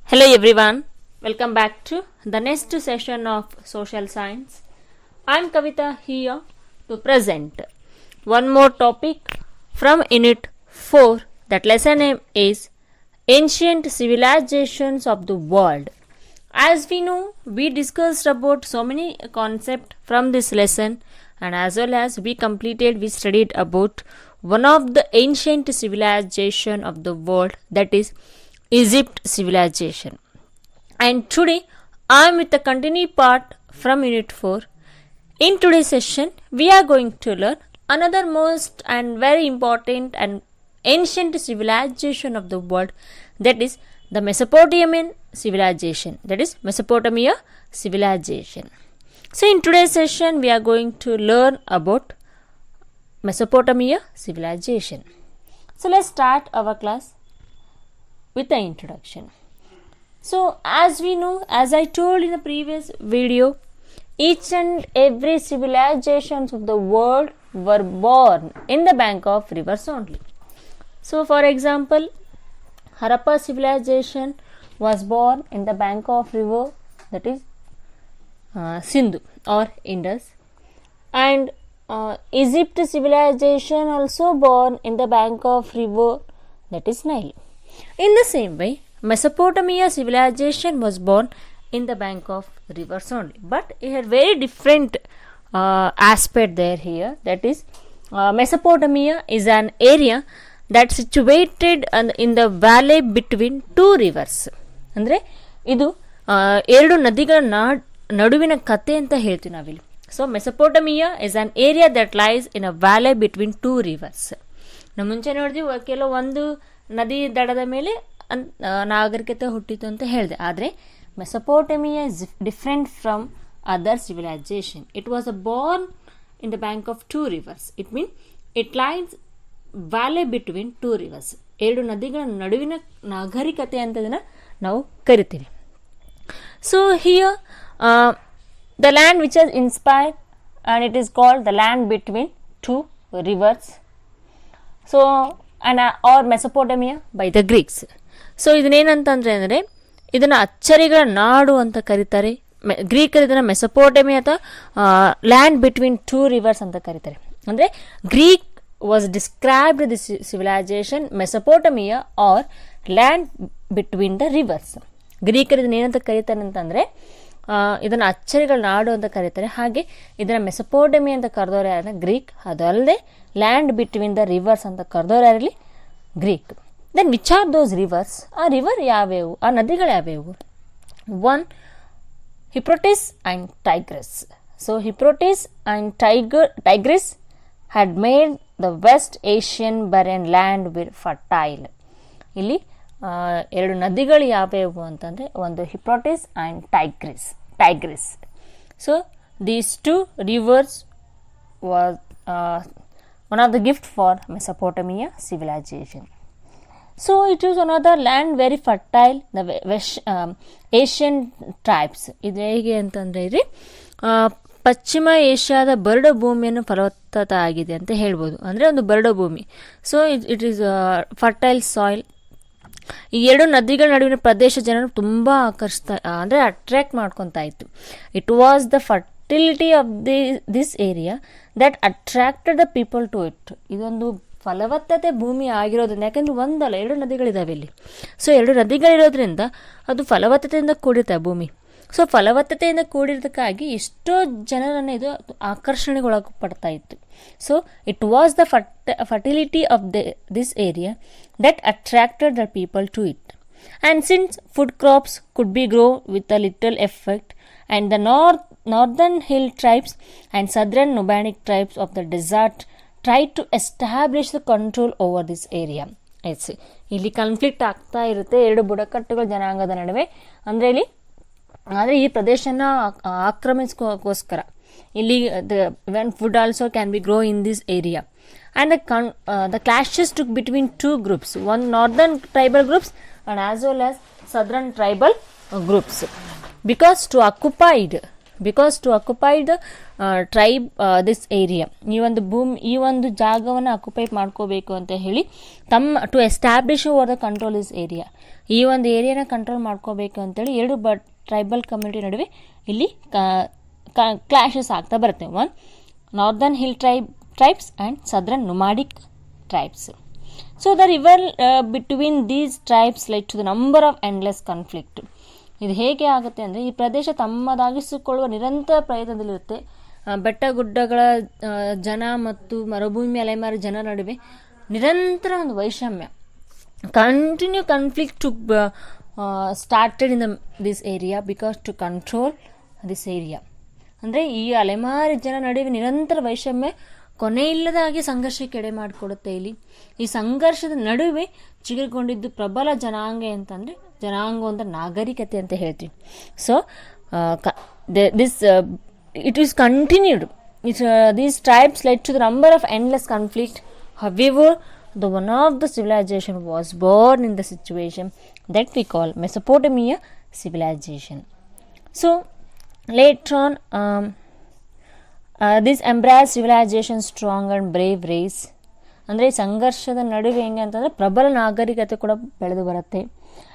Hello everyone, welcome back to the next session of Social Science. I am Kavita here to present one more topic from Unit 4. That lesson name is Ancient Civilizations of the World. As we know, we discussed about so many concepts from this lesson, and as well as we studied about one of the ancient civilization of the world, that is Egypt civilization. And today I am with the continued part from Unit 4. In today's session, we are going to learn another most and very important and ancient civilization of the world, that is the Mesopotamian civilization. That is Mesopotamia civilization. So in today's session, we are going to learn about Mesopotamia civilization. So let's start our class with the introduction. So as we know, as I told in the previous video, each and every civilizations of the world were born in the bank of rivers only. So for example, Harappa civilization was born in the bank of river, that is Sindhu or Indus, and Egypt civilization also born in the bank of river, that is Nile. In the same way, Mesopotamia civilization was born in the bank of rivers only, but it had very different aspect there here. That is, Mesopotamia is an area that situated in the valley between two rivers. ಅಂದರೆ ಇದು ಎರಡು ನದಿಗಳ ನಡುವಿನ ಕಥೆ ಅಂತ ಹೇಳ್ತೀವಿ ನಾವಿಲ್ಲಿ. So Mesopotamia is an area that lies in a valley between two rivers. ನಾವು ಮುಂಚೆ ನೋಡಿದ್ವಿ ಕೆಲವೊಂದು ನದಿ ದಡದ ಮೇಲೆ ನಾಗರಿಕತೆ ಹುಟ್ಟಿತು ಅಂತ ಹೇಳಿದೆ. ಆದರೆ Mesopotamia is different from other civilisation. It was a born in the bank of two rivers. It mean it lines valley between two rivers. ಎರಡು ನದಿಗಳ ನಡುವಿನ ನಾಗರಿಕತೆ ಅಂತ ಇದನ್ನು ನಾವು ಕರಿತೀವಿ. So here the land which has inspired, and it is called the land between two rivers. So and or Mesopotamia by the Greeks. So ಇದನ್ನೇನಂತಂದ್ರೆ ಅಂದರೆ ಇದನ್ನು ಅಚ್ಚರಿಗಳ ನಾಡು ಅಂತ ಕರೀತಾರೆ. ಗ್ರೀಕರು ಇದನ್ನು ಮೆಸಪೋಟಮಿಯಾ ಅಥವಾ ಲ್ಯಾಂಡ್ ಬಿಟ್ವೀನ್ ಟೂ ರಿವರ್ಸ್ ಅಂತ ಕರೀತಾರೆ. ಅಂದರೆ Greek was described this civilisation Mesopotamia or land between the rivers. ಗ್ರೀಕರು ಇದನ್ನೇನಂತ ಕರೀತಾರೆ ಅಂತಂದರೆ ಇದನ್ನು ಅಚ್ಚರಿಗಳ ನಾಡು ಅಂತ ಕರೀತಾರೆ. ಹಾಗೆ ಇದನ್ನು ಮೆಸಪೋಟಮಿ ಅಂತ ಕರೆದವ್ರು ಯಾರು ಗ್ರೀಕ್. ಅದಲ್ಲದೆ ಲ್ಯಾಂಡ್ ಬಿಟ್ವೀನ್ ದ ರಿವರ್ಸ್ ಅಂತ ಕರೆದವ್ರು ಯಾರಲ್ಲಿ Greek. Then which are those rivers? ಆ ರಿವರ್ ಯಾವ್ಯಾವು, ಆ ನದಿಗಳು ಯಾವ್ಯಾವು? One, Euphrates and Tigris. So Euphrates and Tigris had made the West Asian barren land were fertile. ಇಲ್ಲಿ ಎರಡು ನದಿಗಳು ಯಾವ್ಯಾವು ಅಂತಂದರೆ ಒಂದು Euphrates and Tigris. So these two rivers was one of the gift for Mesopotamia civilization. So it is another land very fertile. The Asian tribes, ಇದು ಹೇಗೆ ಅಂತಂದರೆ ಇಲ್ಲಿ ಪಶ್ಚಿಮ ಏಷ್ಯಾದ ಬರಡು ಭೂಮಿಯನ್ನು ಫಲವತ್ತತ ಆಗಿದೆ ಅಂತ ಹೇಳ್ಬೋದು. ಅಂದರೆ ಒಂದು ಬರಡು ಭೂಮಿ. So it is fertile soil. ಈ ಎರಡು ನದಿಗಳ ನಡುವಿನ ಪ್ರದೇಶ ಜನರು ತುಂಬ ಅಂದರೆ ಅಟ್ರ್ಯಾಕ್ಟ್ ಮಾಡ್ಕೊತಾ ಇತ್ತು. It was the fertility of this area that attracted the people to it. ಇದೊಂದು ಫಲವತ್ತತೆ ಭೂಮಿ ಆಗಿರೋದ್ರಿಂದ, ಯಾಕೆಂದರೆ ಒಂದಲ್ಲ ಎರಡು ನದಿಗಳಿದ್ದಾವೆ ಇಲ್ಲಿ. ಸೊ ಎರಡು ನದಿಗಳಿರೋದ್ರಿಂದ ಅದು ಫಲವತ್ತತೆಯಿಂದ ಕೂಡಿರುತ್ತೆ ಭೂಮಿ. ಸೊ ಫಲವತ್ತತೆಯಿಂದ ಕೂಡಿರೋದಕ್ಕಾಗಿ ಎಷ್ಟೋ ಜನರನ್ನು ಇದು ಆಕರ್ಷಣೆಗೊಳಪಡ್ತಾ ಇತ್ತು. So it was the fertility of this area that attracted the people to it. And since food crops could be grown with a little effort, and the northern hill tribes and southern nomadic tribes of the desert tried to establish the control over this area. ಇಲ್ಲಿ conflict ಆಗ್ತಾ ಇರುತ್ತೆ ಎರಡು ಬುಡಕಟ್ಟುಗಳ ಜನಾಂಗದ ನಡುವೆ. ಅಂದರೆ ಇಲ್ಲಿ ಆದರೆ ಈ ಪ್ರದೇಶನ ಆಕ್ರಮಿಸ್ಕೋಸ್ಕರ ಇಲ್ಲಿ when food also can be grow in this area. And the clashes took between two groups, one northern tribal groups and as well as southern tribal groups, because to occupied because to occupy the tribe this area, ಈ ಒಂದು ಜಾಗವನ್ನು occupy ಮಾಡ್ಕೋಬೇಕು ಅಂತ ಹೇಳಿ to establish over the control this area, ಈ ಒಂದು ಏರಿಯಾನ control ಮಾಡ್ಕೋಬೇಕು ಅಂತೇಳಿ ಎರಡು ಟ್ರೈಬಲ್ ಕಮ್ಯುನಿಟಿ ನಡುವೆ ಇಲ್ಲಿ ಕ್ಲಾಶಸ್ ಆಗ್ತಾ ಬರುತ್ತೆ. One northern hill tribes and southern nomadic tribes. So the river between these tribes led to the number of endless conflict. ಇದು ಹೇಗೆ ಆಗುತ್ತೆ ಅಂದರೆ, ಈ ಪ್ರದೇಶ ತಮ್ಮದಾಗಿಸಿಕೊಳ್ಳುವ ನಿರಂತರ ಪ್ರಯತ್ನದಲ್ಲಿರುತ್ತೆ. ಬೆಟ್ಟ ಗುಡ್ಡಗಳ ಜನ ಮತ್ತು ಮರುಭೂಮಿ ಅಲೆಮಾರಿ ಜನರ ನಡುವೆ ನಿರಂತರ ಒಂದು ವೈಷಮ್ಯ, continue conflict to started in this area because to control this area. ಅಂದರೆ ಈ ಅಲೆಮಾರಿ ಜನ ನಡುವೆ ನಿರಂತರ ವೈಷಮ್ಯ ಕೊನೆಯಿಲ್ಲದಾಗಿ ಸಂಘರ್ಷಕ್ಕೆ ಎಡೆ ಮಾಡಿಕೊಡುತ್ತೆ. ಇಲ್ಲಿ ಈ ಸಂಘರ್ಷದ ನಡುವೆ ಚಿಗುರಿಕೊಂಡಿದ್ದು ಪ್ರಬಲ ಜನಾಂಗ ಅಂತಂದರೆ, ಜನಾಂಗ ಅಂತ ನಾಗರಿಕತೆ ಅಂತ ಹೇಳ್ತೀವಿ. So it is continued. These tribes led to the number of endless conflict. However, the one of the civilization was born in the situation that we call Mesopotamia civilization. So later on, this embraced civilization strong and brave race. ಅಂದರೆ ಸಂಘರ್ಷದ ನಡುವೆ ಹೆಂಗೆ ಅಂತಂದರೆ ಪ್ರಬಲ ನಾಗರಿಕತೆ ಕೂಡ ಬೆಳೆದು ಬರುತ್ತೆ.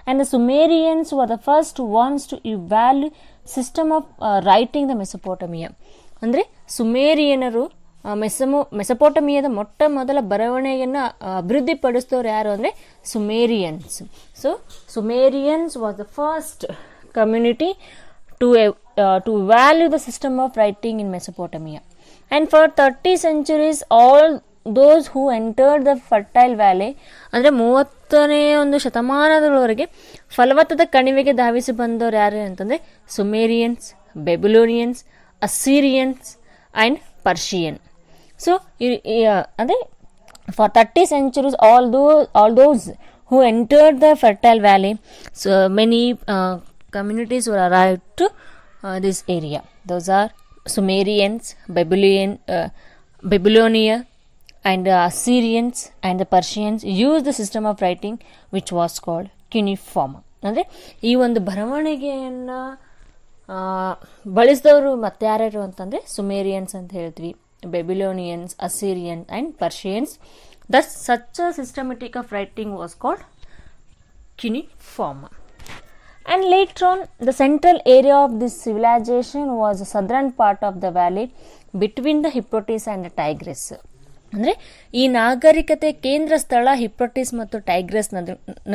And the Sumerians were the first ones to evaluate system of writing the Mesopotamia. ಅಂದರೆ ಸುಮೇರಿಯನರು ಮೆಸೊಪೊಟಮಿಯಾದ ಮೊಟ್ಟ ಮೊದಲ ಬರವಣಿಗೆಯನ್ನು ಅಭಿವೃದ್ಧಿಪಡಿಸಿದವರು ಯಾರು ಅಂದರೆ Sumerians. So Sumerians was the first community to value the system of writing in Mesopotamia. And for 30 centuries, all those who entered the fertile valley, ಅಂದರೆ 30ನೇ ಒಂದು ಶತಮಾನದವರೆಗೆ ಫಲವತ್ತಾದ ಕಣಿವೆಗೆ ಧಾವಿಸಿ ಬಂದವರು ಯಾರು ಅಂತಂದರೆ ಸುಮೇರಿಯನ್ಸ್, ಬೆಬಿಲೋನಿಯನ್ಸ್, ಅಸ್ಸಿರಿಯನ್ಸ್ ಆ್ಯಂಡ್ ಪರ್ಷಿಯನ್. ಸೊ ಅಂದರೆ for 30 centuries, all those who entered the fertile valley, so many communities were arrived to this area. Those are Sumerians, Babylonia and Assyrians and the Persians used the system of writing which was called cuneiform. ಅಂದರೆ ಈ ಒಂದು ಬರವಣಿಗೆಯನ್ನು ಬಳಸಿದವರು ಮತ್ತೆ ಯಾರ್ಯಾರು ಅಂತಂದರೆ Sumerians ಅಂತ ಹೇಳ್ತೀವಿ, Babylonians, Assyrian and Persians. Thus such a systematic of writing was called cuneiform. And later on, the central area of this civilization was the southern part of the valley between the Euphrates and the Tigris. ಅಂದರೆ ಈ ನಾಗರಿಕತೆ ಕೇಂದ್ರ ಸ್ಥಳ ಹಿಪ್ರಟಿಸ್ ಮತ್ತು ಟೈಗ್ರಸ್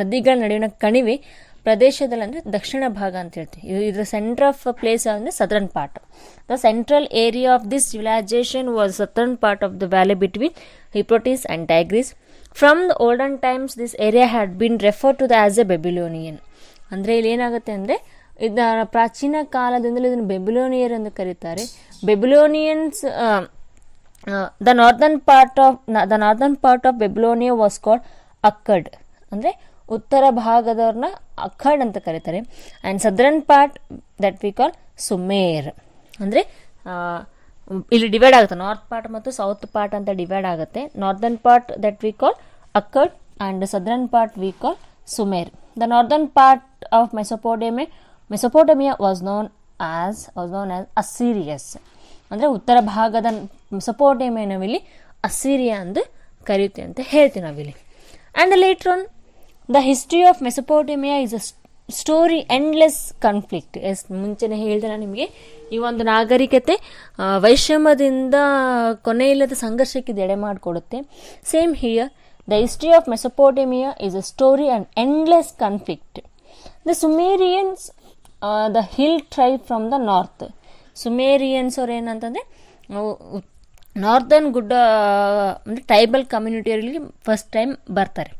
ನದಿಗಳ ನಡುವಿನ ಕಣಿವೆ ಪ್ರದೇಶದಲ್ಲಿ ಅಂದರೆ ದಕ್ಷಿಣ ಭಾಗ ಅಂತ ಹೇಳ್ತೀವಿ. ಇದರ ಸೆಂಟರ್ ಆಫ್ ಪ್ಲೇಸ್ ಅಂದರೆ southern part. The central area of this civilisation was southern part of the valley between Euphrates and Tigris. From the olden times this area had been refer to the as a Babylonian. ಅಂದರೆ ಇಲ್ಲಿ ಏನಾಗುತ್ತೆ ಅಂದರೆ ಪ್ರಾಚೀನ ಕಾಲದಿಂದಲೂ ಇದನ್ನು ಬೆಬಿಲೋನಿಯರ್ ಎಂದು ಕರೀತಾರೆ. Babylonians the northern part of Babylonia was called Akkad. ಅಂದರೆ ಉತ್ತರ ಭಾಗದವ್ರನ್ನ ಅಕ್ಕಡ್ ಅಂತ ಕರೀತಾರೆ. And southern part that we call Sumer. ಅಂದರೆ ಇಲ್ಲಿ ಡಿವೈಡ್ ಆಗುತ್ತೆ, ನಾರ್ತ್ ಪಾರ್ಟ್ ಮತ್ತು ಸೌತ್ ಪಾರ್ಟ್ ಅಂತ ಡಿವೈಡ್ ಆಗುತ್ತೆ. Northern part that we call Akkad and southern part we call Sumer. The northern part of Mesopotamia was known as Assyrians. ಅಂದರೆ ಉತ್ತರ ಭಾಗದ ಮೆಸೊಪೊಟೇಮಿಯಾ ನಾವಿಲ್ಲಿ ಅಸ್ಸಿರಿಯಾ ಎಂದು ಕರೀತೀವಿ ಅಂತ ಹೇಳ್ತೀವಿ ನಾವಿಲ್ಲಿ. And later on the history of Mesopotamia is a story endless conflict. ಮುಂಚೆನೇ ಹೇಳಿದೆ ನಾನು ನಿಮಗೆ, ಈ ಒಂದು ನಾಗರಿಕತೆ ವೈಷಮ್ಯದಿಂದ ಕೊನೆಯಿಲ್ಲದ ಸಂಘರ್ಷಕ್ಕೆ ಇದು ಎಡೆ ಮಾಡಿಕೊಡುತ್ತೆ. Same here, the history of Mesopotamia is a story and endless conflict. The Sumerians, the hill tribe from the north. Sumerians ಅವ್ರು ಏನಂತಂದರೆ ನಾರ್ದರ್ನ್ ಗುಡ್ಡ ಅಂದರೆ ಟ್ರೈಬಲ್ ಕಮ್ಯುನಿಟಿಯಲ್ಲಿ ಫಸ್ಟ್ ಟೈಮ್ ಬರ್ತಾರೆ.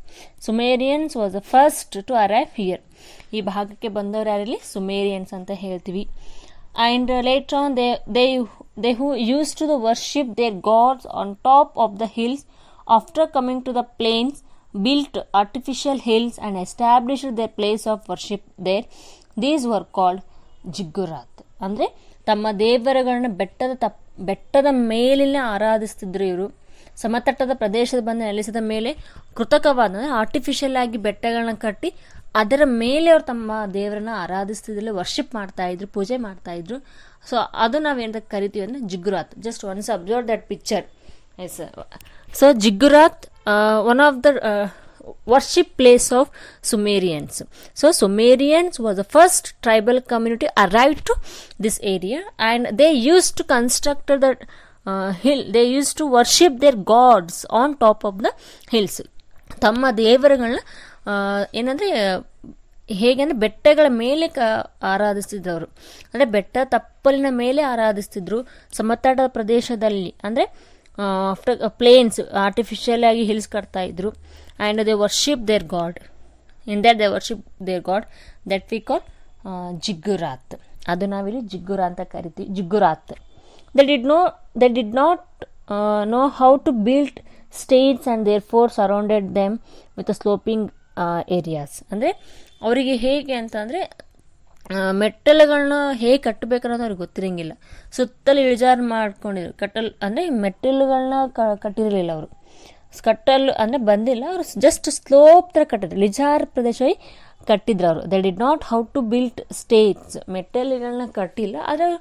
Sumerians was the first to arrive here. ಈ ಭಾಗಕ್ಕೆ ಬಂದವರು ಯಾರಲ್ಲಿ Sumerians ಅಂತ ಹೇಳ್ತೀವಿ. And later on they who use to the worship their gods on top of the hills. After coming to the plains, built artificial hills and established their place of worship there. These were called ಜಿಗ್ಗುರಾತ್. ಅಂದರೆ ತಮ್ಮ ದೇವರುಗಳನ್ನ ಬೆಟ್ಟದ ಮೇಲಿನ ಆರಾಧಿಸ್ತಿದ್ರು ಇವರು. ಸಮತಟ್ಟದ ಪ್ರದೇಶದ ಬಂದು ನೆಲೆಸಿದ ಮೇಲೆ ಕೃತಕವಾದ artificial ಆಗಿ ಬೆಟ್ಟಗಳನ್ನ ಕಟ್ಟಿ ಅದರ ಮೇಲೆ ಅವ್ರು ತಮ್ಮ ದೇವರನ್ನ ಆರಾಧಿಸ್ತಿದ್ರು, ವರ್ಷಿಪ್ ಮಾಡ್ತಾ ಇದ್ರು, ಪೂಜೆ ಮಾಡ್ತಾ ಇದ್ರು. ಸೊ ಅದು ನಾವೇನಂತ ಕರಿತೀವಿ ಅಂದರೆ ziggurat. Just once observe that picture. Yes, so ziggurat one of the worship place of Sumerians. So Sumerians was the first tribal community arrived to this area, and they used to construct that hill. They used to worship their gods on top of the hills. ತಮ್ಮ ದೇವರುಗಳನ್ನ ಏನಂದರೆ ಹೇಗೆ ಅಂದರೆ ಬೆಟ್ಟಗಳ ಮೇಲೆ ಆರಾಧಿಸ್ತಿದ್ರು ಅವರು. ಅಂದರೆ ಬೆಟ್ಟ ತಪ್ಪಲಿನ ಮೇಲೆ ಆರಾಧಿಸ್ತಿದ್ರು. ಸಮತಟ್ಟ ಪ್ರದೇಶದಲ್ಲಿ ಅಂದರೆ ಆಫ್ಟರ್ ಪ್ಲೇನ್ಸ್ ಆರ್ಟಿಫಿಷಿಯಲ್ ಆಗಿ ಹಿಲ್ಸ್ ಕಟ್ತಾ ಇದ್ರು. And they worship their god. In that they worship their god that we call Jiggurat. ಅದು ನಾವಿಲ್ಲಿ ಜಿಗ್ಗುರ ಅಂತ ಕರಿತೀವಿ, ಜಿಗ್ಗುರಾತ್. They did not know how to build states and therefore surrounded them with a sloping areas. ಅಂದರೆ ಅವರಿಗೆ ಹೇಗೆ ಅಂತಂದರೆ ಮೆಟ್ಟಲುಗಳನ್ನ ಹೇಗೆ ಕಟ್ಟಬೇಕನ್ನೋದು ಅವ್ರಿಗೆ ಗೊತ್ತಿರಂಗಿಲ್ಲ. ಸುತ್ತಲೂ ಇಳಿಜಾರು ಮಾಡ್ಕೊಂಡಿದ್ರು. ಅಂದರೆ ಮೆಟ್ಟಲುಗಳನ್ನ ಕಟ್ಟಿರಲಿಲ್ಲ ಅವರು. ಕಟ್ಟಲು ಅಂದರೆ ಬಂದಿಲ್ಲ, ಅವರು ಜಸ್ಟ್ ಸ್ಲೋಪ್ ಥರ ಕಟ್ಟಿದ್ರು, ಇಳಿಜಾರು ಪ್ರದೇಶವಾಗಿ ಕಟ್ಟಿದ್ರು ಅವರು. They did not how to build states. ಮೆಟ್ಟಲುಗಳನ್ನ ಕಟ್ಟಿಲ್ಲ, ಆದರೆ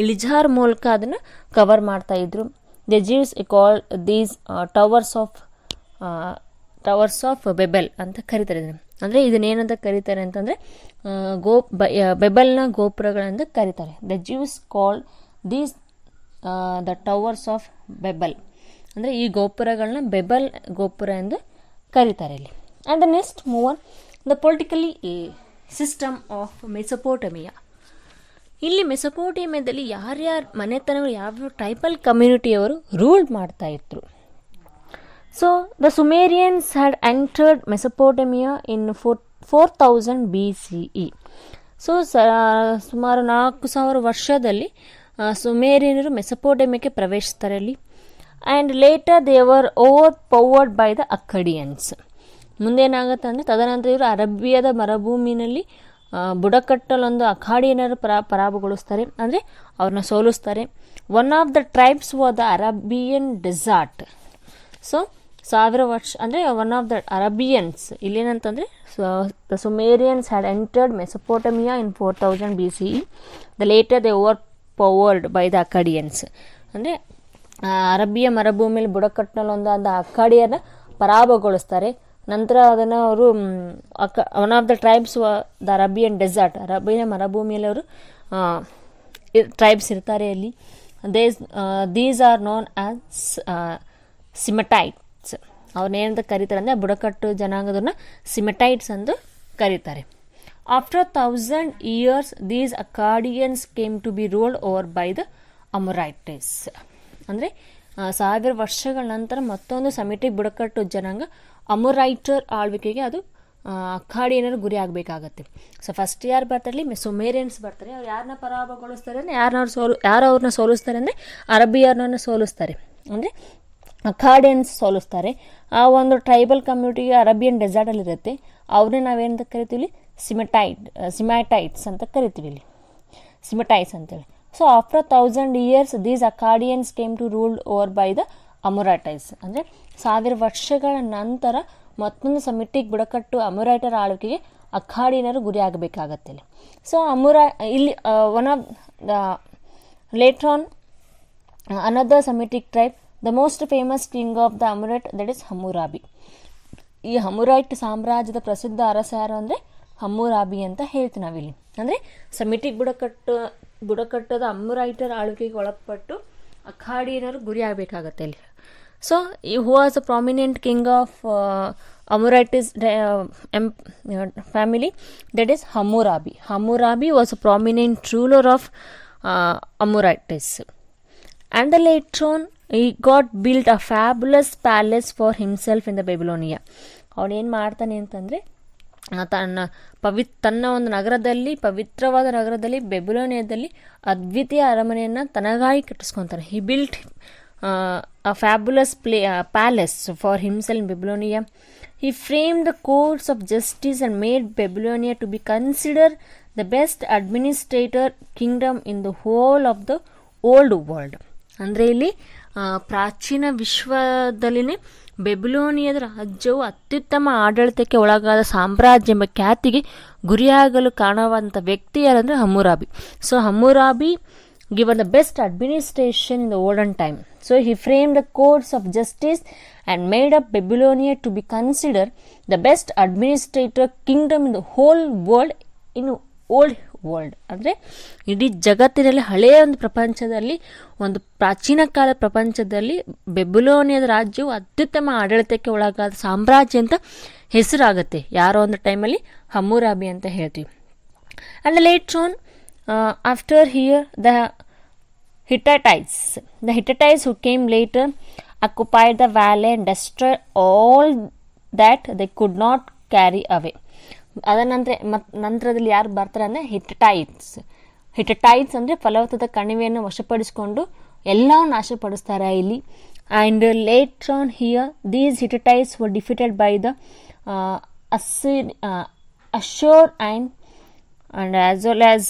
ಇಳಿಜಾರು ಮೂಲಕ ಅದನ್ನು ಕವರ್ ಮಾಡ್ತಾ ಇದ್ರು. The Jews call these towers of Babel ಅಂತ ಕರೀತಾರೆ. ಅಂದರೆ ಇದನ್ನೇನಂತ ಕರೀತಾರೆ ಅಂತಂದರೆ ಬೆಬೆಲ್ನ ಗೋಪುರಗಳಂತ ಕರೀತಾರೆ. The Jews call these the towers of Babel. ಅಂದರೆ ಈ ಗೋಪುರಗಳನ್ನ ಬೆಬಲ್ ಗೋಪುರ ಎಂದು ಕರೀತಾರೆ ಇಲ್ಲಿ. And the next move on the politically system of Mesopotamia. ಇಲ್ಲಿ ಮೆಸೊಪೋಟಮಿಯಾದಲ್ಲಿ ಯಾರ್ಯಾರ ಮನೆತನಗಳು ಯಾವ ಟ್ರೈಬಲ್ ಕಮ್ಯುನಿಟಿಯವರು ರೂಲ್ ಮಾಡ್ತಾ ಇದ್ರು. So the Sumerians had entered Mesopotamia in 4000 BCE. So ಸುಮಾರು 4000 ವರ್ಷದಲ್ಲಿ ಸುಮೇರಿಯನರು ಮೆಸೊಪೋಟಮಿಯಾಕ್ಕೆ ಪ್ರವೇಶಿಸ್ತಾರೆ ಅಲ್ಲಿ. And later they were overpowered by the Akkadians. ಮುಂದೇನಾಗುತ್ತೆ ಅಂದರೆ ತದನಂತರ ಇವರು ಅರಬಿಯಾದ ಮರುಭೂಮಿನಲ್ಲಿ ಬುಡಕಟ್ಟಲೊಂದು ಅಖಾಡಿಯನರು ಪರಾಭವಗೊಳಿಸ್ತಾರೆ, ಅಂದರೆ ಅವ್ರನ್ನ ಸೋಲಿಸ್ತಾರೆ. One of the tribes was the Arabian desert. So 1000 ವರ್ಷ ಅಂದರೆ ಒನ್ ಆಫ್ ದ ಅರಬಿಯನ್ಸ್ ಇಲ್ಲೇನಂತಂದರೆ the Sumerians had entered Mesopotamia in 4000 BCE. The later they overpowered by the Akkadians. ಅಂದರೆ ಅರಬಿಯ ಮರುಭೂಮಿಯಲ್ಲಿ ಬುಡಕಟ್ಟಿನಲ್ಲಿ ಒಂದು ಅಖಾಡಿಯನ್ನ ಪರಾಭವಗೊಳಿಸ್ತಾರೆ. ನಂತರ ಅದನ್ನು ಅವರು one of the tribes the Arabian desert, ಅರಬಿಯ ಮರುಭೂಮಿಯಲ್ಲಿ ಅವರು ಟ್ರೈಬ್ಸ್ ಇರ್ತಾರೆ ಅಲ್ಲಿ. These are known as Semites. ಅವ್ರನ್ನೇನಂತ ಕರೀತಾರೆ ಅಂದರೆ ಬುಡಕಟ್ಟು ಜನಾಂಗದವ್ರನ್ನ ಸಿಮೆಟೈಟ್ಸ್ ಎಂದು ಕರೀತಾರೆ. After 1000 years these Akkadians came to be ruled over by the Amorites. ಅಂದರೆ 1000 ವರ್ಷಗಳ ನಂತರ ಮತ್ತೊಂದು ಸೆಮಿಟಿಕ್ ಬುಡಕಟ್ಟು ಜನಾಂಗ ಅಮೊರೈಟರ್ ಆಳ್ವಿಕೆಗೆ ಅದು ಅಖಾಡಿಯನರು ಗುರಿ ಆಗಬೇಕಾಗತ್ತೆ. ಸೊ ಫಸ್ಟ್ ಯಾರು ಬರ್ತಾರೆ, ಸುಮೇರಿಯನ್ಸ್ ಬರ್ತಾರೆ. ಅವ್ರು ಯಾರನ್ನ ಪರಾಭವಗೊಳಿಸ್ತಾರೆ ಅಂದರೆ ಯಾರು ಅವ್ರನ್ನ ಸೋಲಿಸ್ತಾರೆ ಅಂದರೆ ಅರಬಿಯರ್ನ ಸೋಲಿಸ್ತಾರೆ, ಅಂದರೆ ಅಖಾಡಿಯನ್ಸ್ ಸೋಲಿಸ್ತಾರೆ. ಆ ಒಂದು ಟ್ರೈಬಲ್ ಕಮ್ಯುನಿಟಿಗೆ ಅರಬಿಯನ್ ಡೆಸರ್ಟಲ್ಲಿ ಇರುತ್ತೆ. ಅವ್ರನ್ನೇ ನಾವೇನಂತ ಕರಿತೀವಿ, ಸಿಮೆಟೈಟ್ಸ್ ಅಂತ ಕರಿತೀವಿ ಇಲ್ಲಿ, ಸಿಮೆಟೈಟ್ಸ್ ಅಂತೇಳಿ. So after 1000 years these Akkadians came to ruled over by the Amorites. ಅಂದರೆ 1000 ವರ್ಷಗಳ ನಂತರ ಮತ್ತೊಂದು ಸೆಮಿಟಿಕ್ ಬುಡಕಟ್ಟು ಅಮೊರೈಟರ್ ಆಳ್ವಿಕೆಗೆ ಅಖಾಡಿಯನರು ಗುರಿ ಆಗಬೇಕಾಗತ್ತೆ ಇಲ್ಲಿ. ಸೊ ಇಲ್ಲಿ one of the later on another Semitic tribe, the most famous king of the Amorite, that is Hammurabi. ಈ ಹಮ್ಮುರೈಟ್ ಸಾಮ್ರಾಜ್ಯದ ಪ್ರಸಿದ್ಧ ಅರಸ ಯಾರು ಅಂದರೆ ಹಮ್ಮುರಾಬಿ ಅಂತ ಹೇಳ್ತೀವಿ ನಾವಿಲ್ಲಿ. ಅಂದರೆ ಸೆಮಿಟಿಕ್ ಬುಡಕಟ್ಟದ ಅಮ್ಮುರೈಟರ್ ಆಳ್ವಿಕೆಗೆ ಒಳಪಟ್ಟು ಅಖಾಡಿಯನರು ಗುರಿ ಆಗಬೇಕಾಗತ್ತೆ ಇಲ್ಲಿ. So who was a prominent king of Amorites family, that is Hammurabi. Hammurabi was a prominent ruler of Amorites. And the later on he got built a fabulous palace for himself in the Babylonia. ಅವನೇನು ಮಾಡ್ತಾನೆ ಅಂತಂದರೆ ತನ್ನ ಒಂದು ನಗರದಲ್ಲಿ, ಪವಿತ್ರವಾದ ನಗರದಲ್ಲಿ ಬೆಬಿಲೋನಿಯಾದಲ್ಲಿ ಅದ್ವಿತೀಯ ಅರಮನೆಯನ್ನು ತನಗಾಗಿ ಕಟ್ಟಿಸ್ಕೊತಾನೆ. ಹಿ built a fabulous palace for himself in Babylonia. He framed the courts of justice and made Babylonia to be considered the best administrator kingdom in the whole of the old world. ಅಂದರೆ ಇಲ್ಲಿ ಪ್ರಾಚೀನ ವಿಶ್ವದಲ್ಲಿನೇ ಬೆಬಿಲೋನಿಯದ ರಾಜ್ಯವು ಅತ್ಯುತ್ತಮ ಆಡಳಿತಕ್ಕೆ ಒಳಗಾದ ಸಾಮ್ರಾಜ್ಯ ಎಂಬ ಖ್ಯಾತಿಗೆ ಗುರಿಯಾಗಲು ಕಾರಣವಾದಂಥ ವ್ಯಕ್ತಿ ಯಾರಂದರೆ Hammurabi. So Hammurabi given the best administration in the olden time. So he framed the codes of justice and made up Babylonia to be considered the best administrator kingdom in the whole world, in old world. ಅಂದರೆ ಇಡೀ ಜಗತ್ತಿನಲ್ಲಿ ಹಳೆಯ ಒಂದು ಪ್ರಪಂಚದಲ್ಲಿ, ಒಂದು ಪ್ರಾಚೀನ ಕಾಲದ ಪ್ರಪಂಚದಲ್ಲಿ ಬೆಬಿಲೋನಿಯದ ರಾಜ್ಯವು ಅತ್ಯುತ್ತಮ ಆಡಳಿತಕ್ಕೆ ಒಳಗಾದ ಸಾಮ್ರಾಜ್ಯ ಅಂತ ಹೆಸರಾಗುತ್ತೆ. ಯಾರೋ ಒಂದು ಟೈಮಲ್ಲಿ ಹಮ್ಮುರಾಬಿ ಅಂತ ಹೇಳ್ತೀವಿ. And later on after here the Hittites who came later occupied the valley and destroyed all that they could not carry away. ಅದರ ನಂತರದಲ್ಲಿ ಯಾರು ಬರ್ತಾರೆ ಅಂದರೆ ಹಿಟ್ಟಟೈಟ್ಸ್ ಅಂದರೆ ಫಲವತ್ತಾದ ಕಣಿವೆಯನ್ನು ವಶಪಡಿಸಿಕೊಂಡು ಎಲ್ಲವೂ ನಾಶಪಡಿಸ್ತಾರೆ ಇಲ್ಲಿ. And later on here these Hittites were defeated by the Ashur and as well as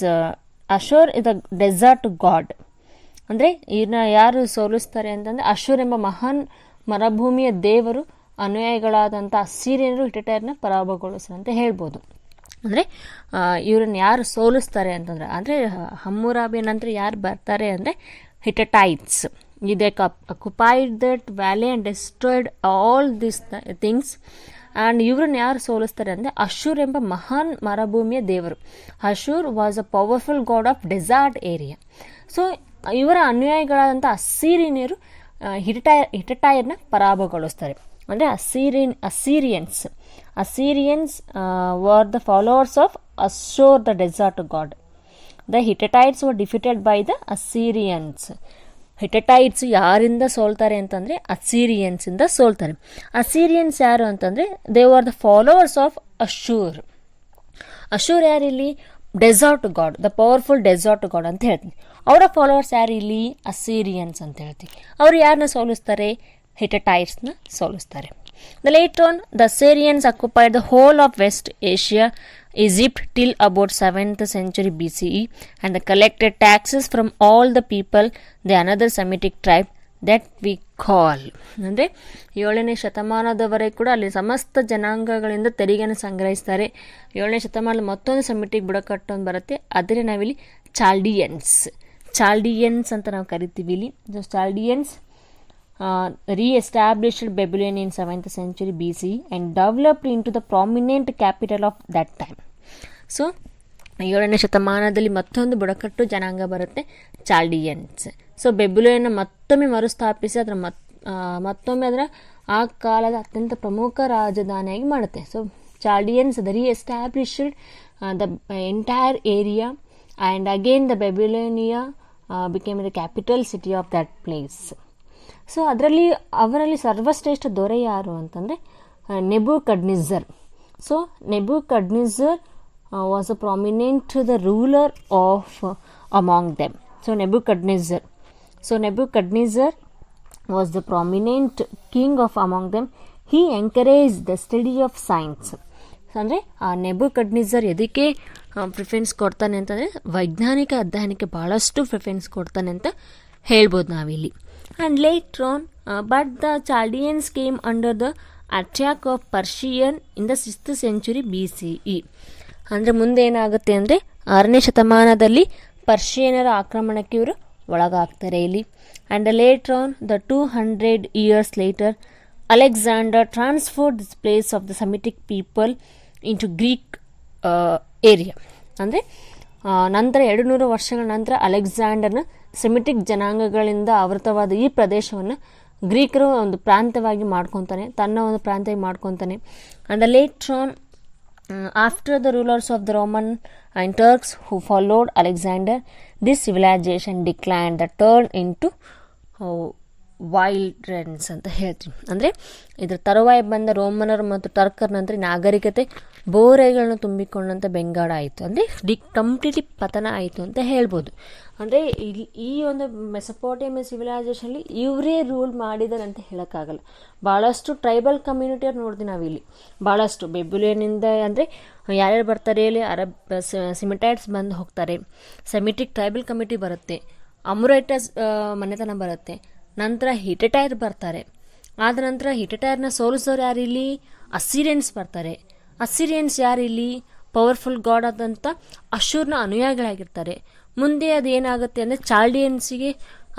Ashur is the desert god. ಅಂದರೆ ಇದನ್ನ ಯಾರು ಸೋಲಿಸ್ತಾರೆ ಅಂತಂದರೆ ಅಶೂರ್ ಎಂಬ ಮಹಾನ್ ಮರುಭೂಮಿಯ ದೇವರು ಅನುಯಾಯಿಗಳಾದಂಥ ಅಸ್ಸೀರಿಯನರು ಹಿಟ್ಟಟೈರ್ನ ಪರಾಭವಗೊಳಿಸ್ತಾರೆ ಅಂತ ಹೇಳ್ಬೋದು. ಅಂದರೆ ಇವರನ್ನು ಯಾರು ಸೋಲಿಸ್ತಾರೆ ಅಂತಂದರೆ, ಅಂದರೆ ಹಮ್ಮುರಾಬಿ ನಂತರ ಯಾರು ಬರ್ತಾರೆ ಅಂದರೆ Hittites. They occupied that valley and destroyed all this things. And ಇವ್ರನ್ನ ಯಾರು ಸೋಲಿಸ್ತಾರೆ ಅಂದರೆ ಅಶೂರ್ ಎಂಬ ಮಹಾನ್ ಮರುಭೂಮಿಯ ದೇವರು. Ashur was a powerful god of desert area. So ಇವರ ಅನುಯಾಯಿಗಳಾದಂಥ ಅಸ್ಸೀರಿಯನರು ಹಿಟ್ಟಟೈರ್ನ ಪರಾಭವಗೊಳಿಸ್ತಾರೆ. ಅಂದರೆ Assyrians were the followers of Ashur the desert god. The Hittites were defeated by the Assyrians. Hittites ಯಾರಿಂದ ಸೋಲ್ತಾರೆ ಅಂತಂದರೆ ಅಸ್ಸೀರಿಯನ್ಸಿಂದ ಸೋಲ್ತಾರೆ. ಅಸ್ಸೀರಿಯನ್ಸ್ ಯಾರು ಅಂತಂದರೆ they are the followers of ಅಶೂರ್. ಅಶೂರ್ ಯಾರಿಲ್ಲಿ? Desert god, the powerful desert god ಅಂತ ಹೇಳ್ತೀನಿ. ಅವರ ಫಾಲೋವರ್ಸ್ ಯಾರು ಇಲ್ಲಿ? ಅಸ್ಸೀರಿಯನ್ಸ್ ಅಂತ ಹೇಳ್ತೀವಿ. ಅವರು ಯಾರನ್ನ ಸೋಲಿಸ್ತಾರೆ? ಹಿಟ್ಟಟೈಟ್ಸ್ನ ಸೋಲಿಸ್ತಾರೆ. The later on the Assyrians occupied the whole of west Asia, Egypt till about 7th century BCE and they collected taxes from all the people, the another Semitic tribe that we call. ಅಂದರೆ 7ನೇ ಶತಮಾನದವರೆಗೆ ಕೂಡ ಅಲ್ಲಿ ಸಮಸ್ತ ಜನಾಂಗಗಳಿಂದ ತೆರಿಗೆಯನ್ನು ಸಂಗ್ರಹಿಸ್ತಾರೆ. 7ನೇ ಶತಮಾನದಲ್ಲಿ ಮತ್ತೊಂದು Semitic ಬುಡಕಟ್ಟು ಅಂತ ಬರುತ್ತೆ, ಅದನ್ನೇ ನಾವಿಲ್ಲಿ ಚಾಲ್ಡಿಯನ್ಸ್ ಅಂತ ನಾವು ಕರಿತೀವಿ ಇಲ್ಲಿ. ಚಾಲ್ಡಿಯನ್ಸ್ re-established Babylon in 7th century BCE and developed into the prominent capital of that time. So 7ನೇ ಶತಮಾನದಲ್ಲಿ ಮತ್ತೊಂದು ಬುಡಕಟ್ಟು ಜನಾಂಗ ಬರುತ್ತೆ, ಚಾಲ್ಡಿಯನ್ಸ್. ಸೊ ಬೆಬಿಲೋನ್ನ ಮತ್ತೊಮ್ಮೆ ಮರುಸ್ಥಾಪಿಸಿ ಅದರ ಮತ್ತೊಮ್ಮೆ ಅದರ ಆ ಕಾಲದ ಅತ್ಯಂತ ಪ್ರಮುಖ ರಾಜಧಾನಿಯಾಗಿ ಮಾಡುತ್ತೆ. So Chaldeans re-established the entire area and again the Babylonia became the capital city of that place. So ಅವರಲ್ಲಿ ಸರ್ವಶ್ರೇಷ್ಠ ದೊರೆ ಯಾರು ಅಂತಂದರೆ Nebuchadnezzar. So Nebuchadnezzar was a prominent the ruler of among them. So Nebuchadnezzar was the prominent king of among them. He encourage the study of science. ಅಂದರೆ ಆ ನೆಬೂಕಡ್ನೆಝರ್ ಎದಕ್ಕೆ preference ಕೊಡ್ತಾನೆ ಅಂತಂದರೆ ವೈಜ್ಞಾನಿಕ ಅಧ್ಯಯನಕ್ಕೆ ಭಾಳಷ್ಟು ಪ್ರಿಫರೆನ್ಸ್ ಕೊಡ್ತಾನೆ ಅಂತ ಹೇಳ್ಬೋದು ನಾವಿಲ್ಲಿ. And later on, but the Chaldeans came under the attack of Persian in the 6th century BCE. ಅಂದರೆ ಮುಂದೆ ಏನಾಗುತ್ತೆ ಅಂದರೆ 6ನೇ ಶತಮಾನದಲ್ಲಿ ಪರ್ಷಿಯನರ ಆಕ್ರಮಣಕ್ಕೆ ಇವರು ಒಳಗಾಗ್ತಾರೆ ಇಲ್ಲಿ. And later on the 200 years later, Alexander transferred this place of the Semitic people into Greek area. ಅಂದರೆ ನಂತರ 200 ವರ್ಷಗಳ ನಂತರ ಅಲೆಕ್ಸಾಂಡರ್ನ ಸೆಮಿಟಿಕ್ ಜನಾಂಗಗಳಿಂದ ಆವೃತವಾದ ಈ ಪ್ರದೇಶವನ್ನು ಗ್ರೀಕರು ಒಂದು ಪ್ರಾಂತ್ಯವಾಗಿ ಮಾಡ್ಕೊತಾನೆ, ತನ್ನ ಒಂದು ಪ್ರಾಂತ್ಯವಾಗಿ ಮಾಡ್ಕೊತಾನೆ. And later on after the rulers of the Roman and Turks who followed Alexander, this civilization decline the turn into wilderness ಅಂತ ಹೇಳ್ತೀವಿ. ಅಂದರೆ ಇದರ ತರುವಾಯ ಬಂದ ರೋಮನರು ಮತ್ತು ಟರ್ಕರ ನಂತರ ನಾಗರಿಕತೆ ಬೋರೆಗಳನ್ನು ತುಂಬಿಕೊಂಡಂಥ ಬೆಂಗಾಡ ಆಯಿತು. ಅಂದರೆ ಕಂಪ್ಲೀಟ್ಲಿ ಪತನ ಆಯಿತು ಅಂತ ಹೇಳ್ಬೋದು. ಅಂದರೆ ಈ ಒಂದು ಮೆಸೊಪೊಟೇಮಿಯಾ ಸಿವಿಲೈಸೇಷನಲ್ಲಿ ಇವರೇ ರೂಲ್ ಮಾಡಿದ್ದಾರೆ ಅಂತ ಹೇಳೋಕ್ಕಾಗಲ್ಲ. ಭಾಳಷ್ಟು ಟ್ರೈಬಲ್ ಕಮ್ಯುನಿಟಿಯವ್ರು ನೋಡ್ತೀವಿ ನಾವಿಲ್ಲಿ. ಭಾಳಷ್ಟು ಬೆಬ್ಯುಲಿಯನಿಂದ ಅಂದರೆ ಯಾರ್ಯಾರು ಬರ್ತಾರೆ ಇಲ್ಲಿ, ಅರಬ್ ಸಿಮಿಟೈಟ್ಸ್ ಬಂದು ಹೋಗ್ತಾರೆ, ಸೆಮಿಟಿಕ್ ಟ್ರೈಬಲ್ ಕಮ್ಯುನಿಟಿ ಬರುತ್ತೆ, ಅಮುರೈಟಸ್ ಮನೆತನ ಬರುತ್ತೆ, ನಂತರ ಹಿಟ್ಟಟೈರ್ ಬರ್ತಾರೆ, ಆದ ನಂತರ ಹಿಟ್ಟೈಟರನ್ನ ಸೋಲಿಸಿದವ್ರು ಯಾರು ಇಲ್ಲಿ? ಅಸ್ಸಿರಿಯನ್ಸ್ ಬರ್ತಾರೆ. ಅಸ್ಸಿರಿಯನ್ಸ್ ಯಾರು ಇಲ್ಲಿ? ಪವರ್ಫುಲ್ ಗಾಡ್ ಆದಂಥ ಅಶೂರ್ನ ಅನುಯಾಯಿಗಳಾಗಿರ್ತಾರೆ. ಮುಂದೆ ಅದು ಏನಾಗುತ್ತೆ ಅಂದರೆ ಚಾಲ್ಡಿಯನ್ಸಿಗೆ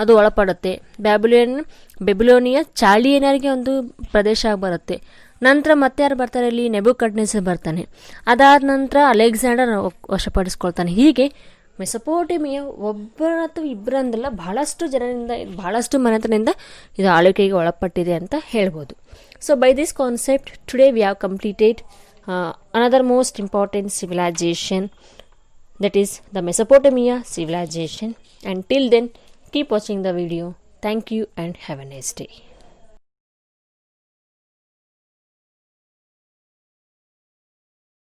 ಅದು ಒಳಪಡುತ್ತೆ. ಬೆಬಿಲೋನಿಯ ಚಾಲ್ಡಿಯನರಿಗೆ ಒಂದು ಪ್ರದೇಶ ಆಗಿ ಬರುತ್ತೆ. ನಂತರ ಮತ್ತೆ ಯಾರು ಬರ್ತಾರೆ ಇಲ್ಲಿ? ನೆಬೂಕಡ್ನೆಸರ್ ಬರ್ತಾನೆ. ಅದಾದ ನಂತರ ಅಲೆಕ್ಸಾಂಡರ್ ವಶಪಡಿಸ್ಕೊಳ್ತಾನೆ. ಹೀಗೆ ಮೆಸೊಪೋಟೇಮಿಯಾ ಒಬ್ಬರ ಅಥವಾ ಇಬ್ಬರಂದಲ್ಲ, ಬಹಳಷ್ಟು ಮನೆತನದಿಂದ ಇದು ಆಳ್ವಿಕೆಗೆ ಒಳಪಟ್ಟಿದೆ ಅಂತ ಹೇಳ್ಬೋದು. So by this concept today we have completed another most important civilization, that is the Mesopotamia civilization. And till then, keep watching the video. Thank you and have a nice day.